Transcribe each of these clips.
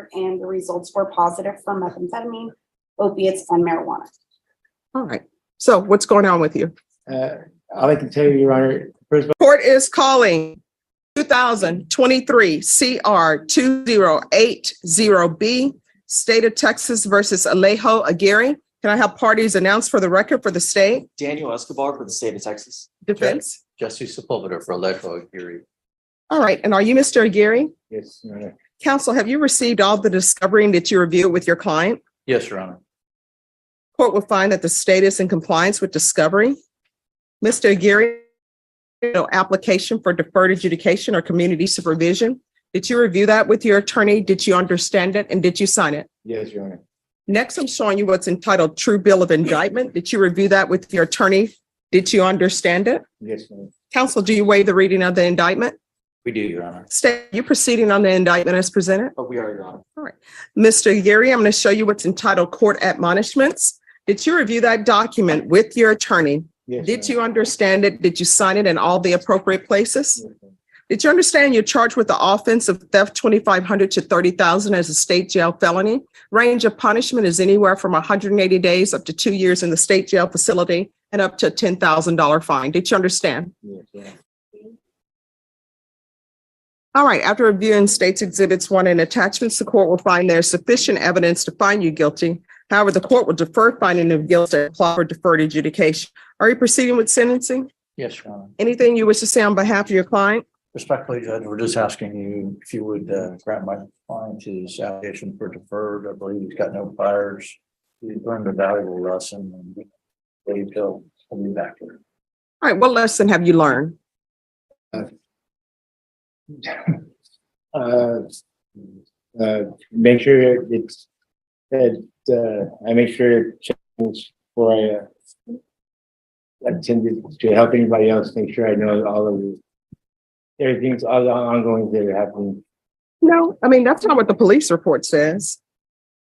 report, and the results were positive for methamphetamine, opiates, and marijuana. All right. So what's going on with you? I'd like to tell you, Your Honor, first of Court is calling 2023 CR 2080B, State of Texas versus Alejo Aguirre. Can I have parties announced for the record for the state? Daniel Escobar for the state of Texas. Defense? Jesse Sepulveda for Alejo Aguirre. All right. And are you Mr. Aguirre? yes, Your Honor. Counsel, have you received all the discovery that you reviewed with your client? Yes, Your Honor. Court will find that the state is in compliance with discovery. Mr. Aguirre, no application for deferred adjudication or community supervision. Did you review that with your attorney? Did you understand it? And did you sign it? Yes, Your Honor. Next, I'm showing you what's entitled True Bill of Indictment. Did you review that with your attorney? Did you understand it? Yes, Your Honor. Counsel, do you waive the reading of the indictment? We do, Your Honor. State, you proceeding on the indictment as presented? But we are, Your Honor. Mr. Aguirre, I'm going to show you what's entitled Court Admonishments. Did you review that document with your attorney? Yes, Did Your you understand it? Did you sign it in all the appropriate places? Honor. Yes, Did you understand you're charged with the offense of theft 2,500 to 30,000 as a state jail felony? Range of punishment is anywhere from 180 days up to 2 years in the state jail facility and up to a $10,000 fine. Did you understand? Yes, Your Honor. All right. After reviewing states exhibits 1 and attachments, the court will find there's sufficient evidence to find you guilty. However, the court will defer finding of guilt and apply for deferred adjudication. Are you proceeding with sentencing? Yes, Your Honor. Anything you wish to say on behalf of your client? Respectfully, Judge, we're just asking you if you would grant my client his allegation for deferred. I believe he's got no priors. He's learned a valuable lesson and we believe he'll be back here. All right. What lesson have you learned? Make sure it's that I make sure it changes before I attend to help anybody else. Make sure I know all of the everything's all the ongoing that are happening. No, I mean, that's not what the police report says.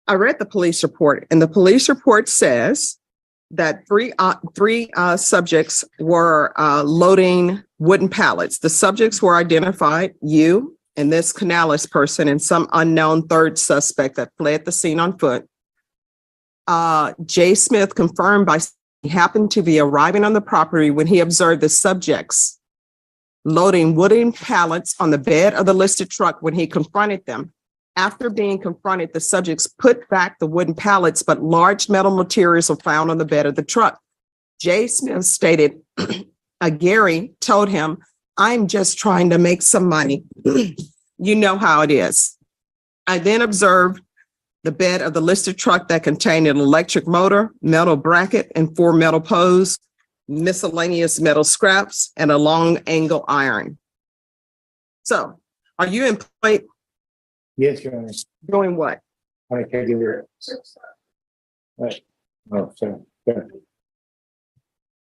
I read the police report, and the police report says that three subjects were loading wooden pallets. The subjects were identified, you and this Canales person and some unknown third suspect that fled the scene on foot. Jay Smith confirmed by he happened to be arriving on the property when he observed the subjects loading wooden pallets on the bed of the listed truck. When he confronted them, after being confronted, the subjects put back the wooden pallets, but large metal materials were found on the bed of the truck. Jay Smith stated, Gary told him, I'm just trying to make some money. You know how it is. I then observed the bed of the listed truck that contained an electric motor, metal bracket, and 4 metal poles, miscellaneous metal scraps, and a long angle iron. So, are you employed Yes, Your Honor. doing what? I'm a caregiver. Right. Oh, sorry.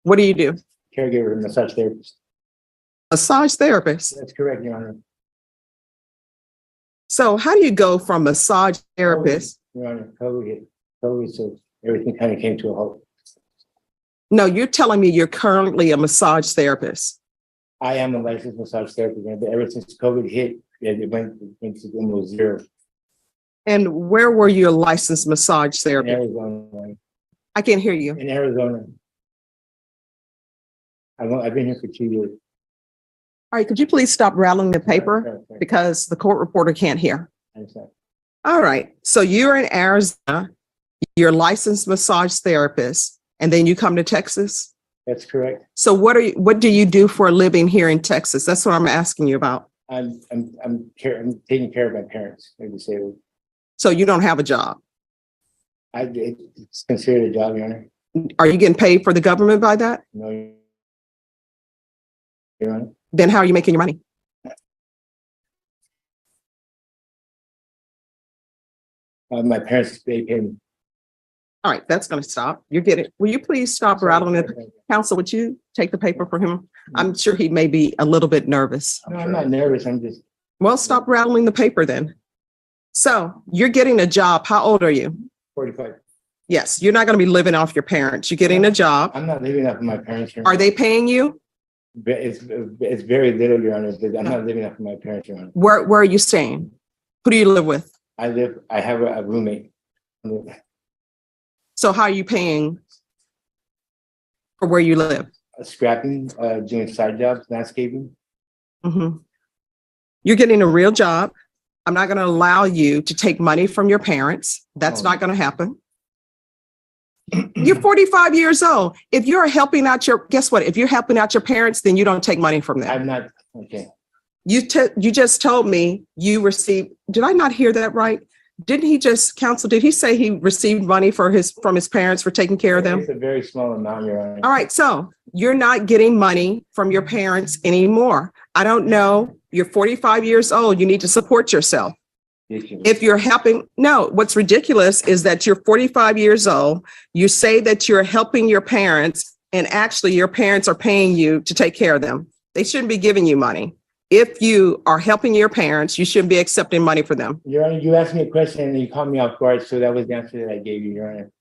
What do you do? Caregiver, massage therapist. Massage therapist. That's correct, Your Honor. So how do you go from massage therapist? Your Honor, COVID, so everything kind of came to a halt. No, you're telling me you're currently a massage therapist. I am a licensed massage therapist, but ever since COVID hit, it went to almost zero. And where were you a licensed massage In therapist? Arizona. I can't hear you. In Arizona. I've been here for 2 years. All right, could you please stop rattling the paper because the court reporter can't hear? All right, so you're in Arizona, you're a licensed massage therapist, and then you come to Texas? That's correct. So what do you do for a living here in Texas? That's what I'm asking you about. I'm taking care of my parents. They're disabled. So you don't have a job? It's considered a job, Your Honor. Are you getting paid for the government by that? No, Your Honor. Then how are you making your money? My parents, they pay me. All right, that's going to stop. You get it. Will you please stop rattling it? Counsel, would you take the paper for him? I'm sure he may be a little bit nervous. No, I'm not nervous. I'm just. Well, stop rattling the paper then. So you're getting a job. How old are you? 45. Yes, you're not going to be living off your parents. You're getting a job. I'm not living off of my parents. Your Are Honor. they paying you? It's very little, Your Honor. I'm not living off of my parents, Your Honor. Where are you staying? Who do you live with? I have a roommate. So how are you paying for where you live? Scrapping, doing side jobs, landscaping. Mhm. You're getting a real job. I'm not going to allow you to take money from your parents. That's Oh. not going to happen. You're 45 years old. If you're helping out guess what? If you're helping out your parents, then you don't take money from them. I'm not, okay. You just told me you received, did I not hear that right? Didn't he just did he say he received money from his parents for taking care of them? It's a very small amount, Your Honor. All right, so you're not getting money from your parents anymore. I don't know. You're 45 years old. You need to support yourself. If you're helping, no, what's ridiculous is that you're 45 years old. You say that you're helping your parents, and actually your parents are paying you to take care of them. They shouldn't be giving you money. If you are helping your parents, you shouldn't be accepting money for them. Your Honor, you asked me a question and you caught me off guard, so that was the answer that I gave you, Your Honor.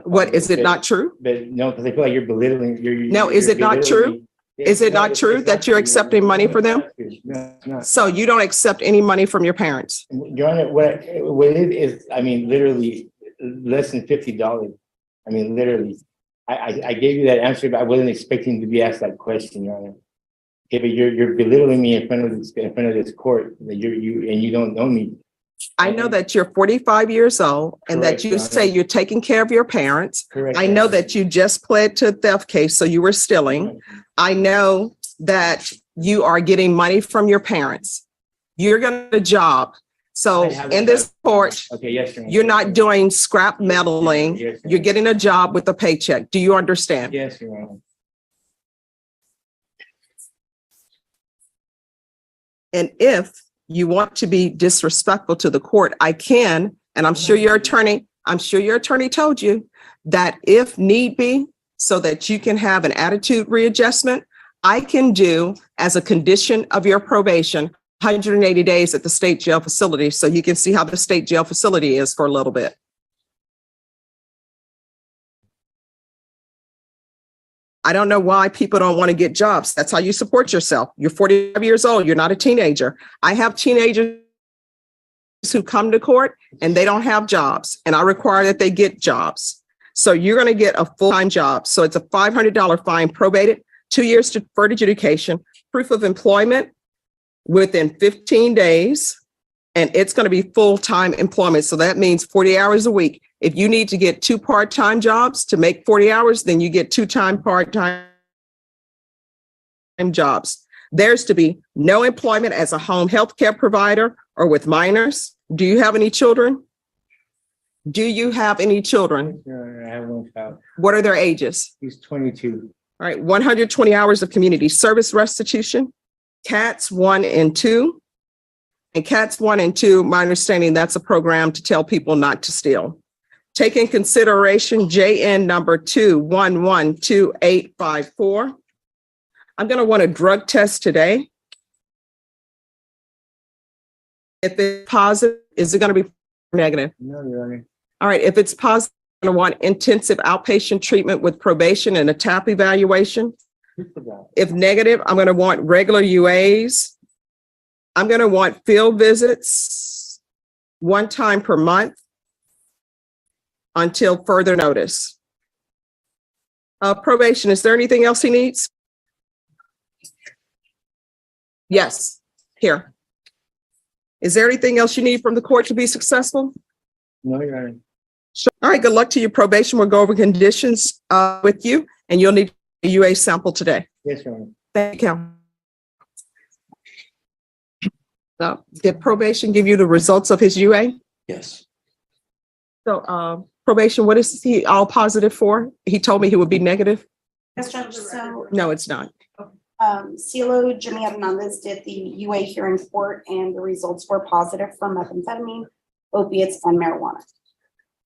What, is it not true? But no, because I feel like you're belittling. No, is it not true? Is it not true that you're accepting money for them? No, it's not. So you don't accept any money from your parents? Your Honor, what it is, I mean, literally less than $50. I mean, literally. I gave you that answer, but I wasn't expecting to be asked that question, Your Honor. Okay, but you're belittling me in front of this court, that you don't know me. I know that you're 45 years old and that Correct, you Your Honor. say you're taking care of your parents. Correct. I know that you just pled to a theft case, so you were stealing. I know that you are getting money from your parents. You're going to get a job. So I have in a this job. court, Okay, yes, Your Honor. you're not doing scrap meddling. Yes, You're getting a job with a paycheck. Do you understand? Yes, Your Honor. And if you want to be disrespectful to the court, I can, and I'm sure your attorney told you that if need be, so that you can have an attitude readjustment, I can do as a condition of your probation, 180 days at the state jail facility, so you can see how the state jail facility is for a little bit. I don't know why people don't want to get jobs. That's how you support yourself. You're 45 years old. You're not a teenager. I have teenagers who come to court and they don't have jobs, and I require that they get jobs. So you're going to get a full-time job. So it's a $500 fine, probated, 2 years deferred education, proof of employment within 15 days, and it's going to be full-time employment. So that means 40 hours a week. If you need to get 2 part-time jobs to make 40 hours, then you get 2 part-time jobs. There's to be no employment as a home health care provider or with minors. Do you have any children? Do you have any children? Your Honor, I have one child. What are their ages? He's 22. All right, 120 hours of community service restitution, CATS 1 and 2. And CATS 1 and 2, my understanding, that's a program to tell people not to steal. Take in consideration JN number 2112854. I'm going to want a drug test today. If it's positive, is it going to be negative? No, Your Honor. All right, if it's positive, I'm going to want intensive outpatient treatment with probation and a TAP evaluation. If negative, I'm going to want regular UAs. I'm going to want field visits 1 time per month until further notice. Probation, is there anything else he needs? Yes, here. Is there anything else you need from the court to be successful? No, Your Honor. Sure. All right, good luck to you. Probation will go over conditions with you, and you'll need a UA sample today. Yes, Your Honor. Thank you. Did probation give you the results of his UA? Yes. So probation, what is he all positive for? He told me he would be negative. Yes, Judge, so No, it's not. CLO Jimmy Hernandez did the UA here in court, and the results were positive for methamphetamine, opiates, and marijuana.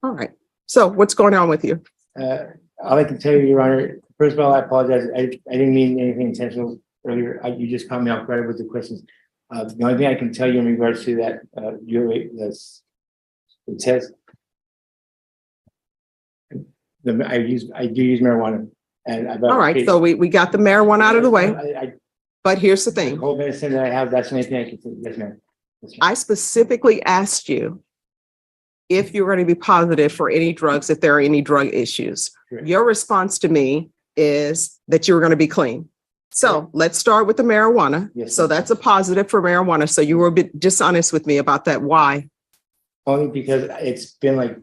All right. So what's going on with you? All I can tell you, Your Honor, first of all, I apologize. I didn't mean anything intentional earlier. You just caught me off guard with the questions. The only thing I can tell you in regards to that, the test, I do use marijuana. And All right. So we got the marijuana out of the way, I but here's the the thing. whole medicine that I have, that's the only thing I can say. Yes, ma'am. Yes, ma'am. I specifically asked you if you're going to be positive for any drugs, if there are any drug issues. Correct. Your response to me is that you were going to be clean. So let's start with the marijuana. Yes, So ma'am. that's a positive for marijuana. So you were a bit dishonest with me about that. Why? Only because it's been like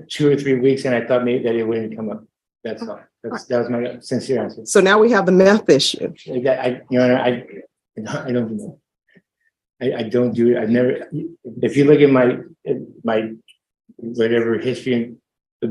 2 or 3 weeks and I thought maybe that it wouldn't come up. That's all. That was my sincere answer. So now we have the meth issue. Your Honor, I don't do that. I don't do it. I've never, if you look at my whatever history, I've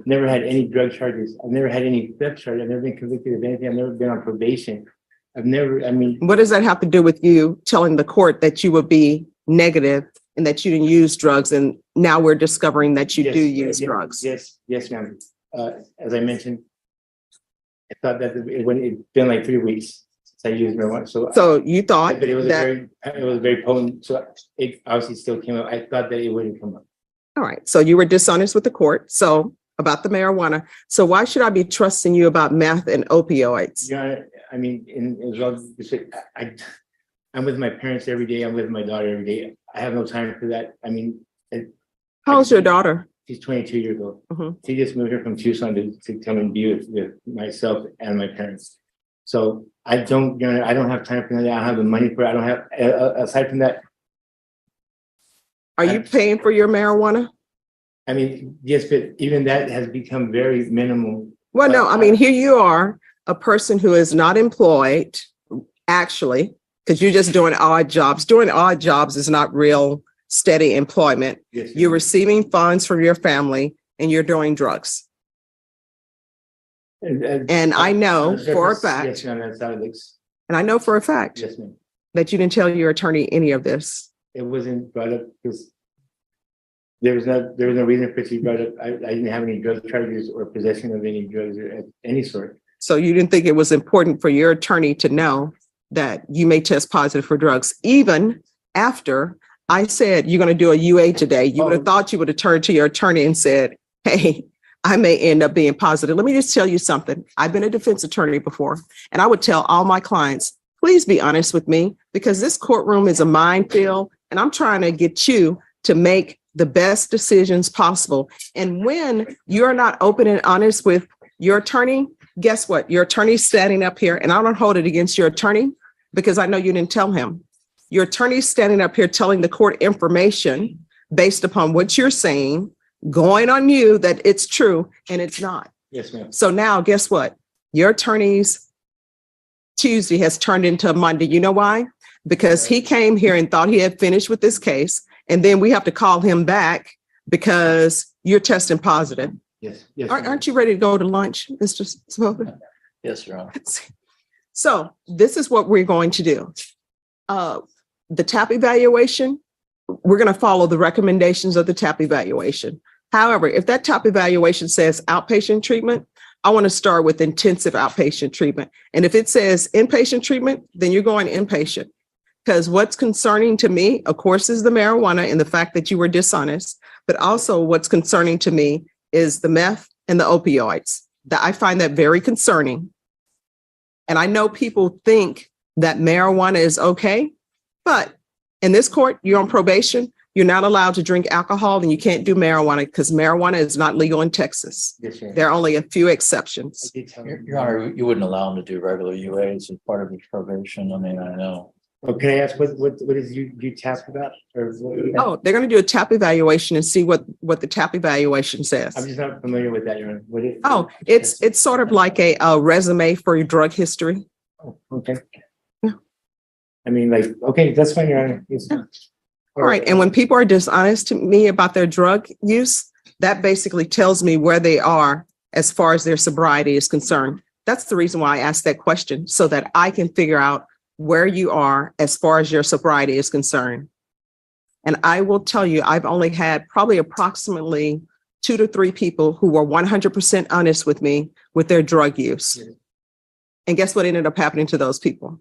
never had any drug charges. I've never had any theft charges. I've never been convicted of anything. I've never been on probation. What does that have to do with you telling the court that you would be negative and that you didn't use drugs? And now we're discovering that you do use drugs. Yes, ma'am. As I mentioned, I thought that it's been like 3 weeks since I used marijuana. So you thought But it was that, very potent. So it obviously still came up. I thought that it wouldn't come up. all right, so you were dishonest with the court. So about the marijuana. So why should I be trusting you about meth and opioids? Your Honor, I mean, as well, I'm with my parents every day. I'm with my daughter every day. I have no time for that. I mean, How's your daughter? she's 22 years old. Mhm. She just moved here from Tucson to come and be with myself and my parents. So I don't have time for that. I don't have the money for it. I don't have, aside from that, Are you paying for your marijuana? I mean, yes, but even that has become very minimal. Well, no, I mean, here you are, a person who is not employed, actually, because you're just doing odd jobs. Doing odd jobs is not real steady employment. Yes, You're receiving funds from your family and you're doing drugs. And I know for a fact, Yes, ma'am, that's how it looks. and I know for a fact Yes, ma'am. that you didn't tell your attorney any of this. It wasn't brought up because there was no reason for it to be brought up. I didn't have any drug charges or possession of any drugs or any sort. So you didn't think it was important for your attorney to know that you may test positive for drugs, even after I said you're going to do a UA today. You would have thought you would have turned to your attorney and said, hey, I may end up being positive. Let me just tell you something. I've been a defense attorney before, and I would tell all my clients, please be honest with me, because this courtroom is a minefield, and I'm trying to get you to make the best decisions possible. And when you're not open and honest with your attorney, guess what? Your attorney's standing up here, and I don't hold it against your attorney because I know you didn't tell him. Your attorney's standing up here telling the court information based upon what you're saying, going on you that it's true and it's not. Yes, ma'am. So now guess what? Your attorney's Tuesday has turned into a Monday. You know why? Because he came here and thought he had finished with this case. And then we have to call him back because you're testing positive. Yes, yes. Aren't you ready to go to lunch, Mr. Swoboda? Yes, Your Honor. So this is what we're going to do. The TAP evaluation, we're going to follow the recommendations of the TAP evaluation. However, if that TAP evaluation says outpatient treatment, I want to start with intensive outpatient treatment. And if it says inpatient treatment, then you're going inpatient. Because what's concerning to me, of course, is the marijuana and the fact that you were dishonest. But also what's concerning to me is the meth and the opioids. That I find that very concerning. And I know people think that marijuana is okay, but in this court, you're on probation. You're not allowed to drink alcohol and you can't do marijuana because marijuana is not legal in Texas. Yes, sir. There are only a few exceptions. I did tell him. Your Honor, you wouldn't allow him to do regular UAs as part of his probation. I mean, I know. Oh, can I ask what is you tapped about? Or Oh, they're going to do a TAP evaluation and see what the TAP evaluation says. I'm just not familiar with that, Your Honor. What is? Oh, it's sort of like a resume for your drug history. Oh, okay. Yeah. I mean, like, okay, that's fine, Your Honor. Yes. All right. And when people are dishonest to me about their drug use, that basically tells me where they are as far as their sobriety is concerned. That's the reason why I asked that question, so that I can figure out where you are as far as your sobriety is concerned. And I will tell you, I've only had probably approximately 2 to 3 people who were 100% honest with me with their drug use. Yeah. And guess what ended up happening to those people?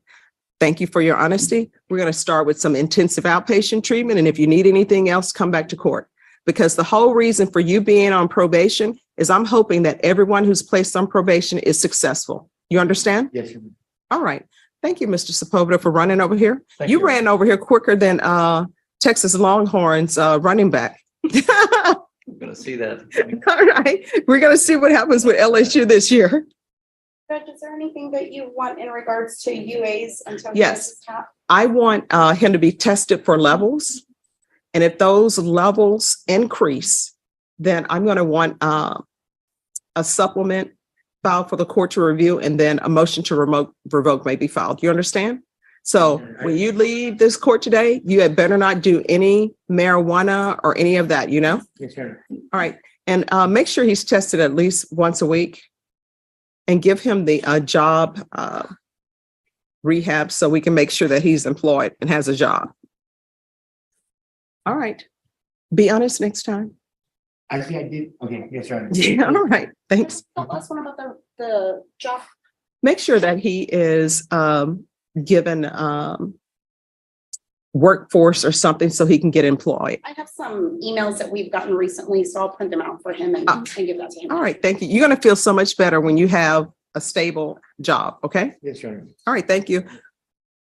Thank you for your honesty. We're going to start with some intensive outpatient treatment. And if you need anything else, come back to court. Because the whole reason for you being on probation is I'm hoping that everyone who's placed on probation is successful. You understand? Yes, Your Honor. All right. Thank you, Mr. Sepulveda, for running over here. Thank You you. ran over here quicker than Texas Longhorns running back. I'm gonna see that. All right, we're gonna see what happens with LSU this year. Judge, is there anything that you want in regards to UAs until? Yes. this is tapped? I want him to be tested for levels. And if those levels increase, then I'm gonna want a supplement filed for the court to review, and then a motion to revoke may be filed. You understand? So when you leave this court today, you had better not do any marijuana or any of that, you know? Yes, sir. All right, and make sure he's tested at least once a week, and give him the job rehab so we can make sure that he's employed and has a job. All right, be honest next time. Actually, I did, okay, yes, sir. Yeah, all right, thanks. The last one about the job. Make sure that he is given workforce or something so he can get employed. I have some emails that we've gotten recently, so I'll print them out for him and give that to him. All right, thank you. You're gonna feel so much better when you have a stable job, okay? Yes, sir. All right, thank you.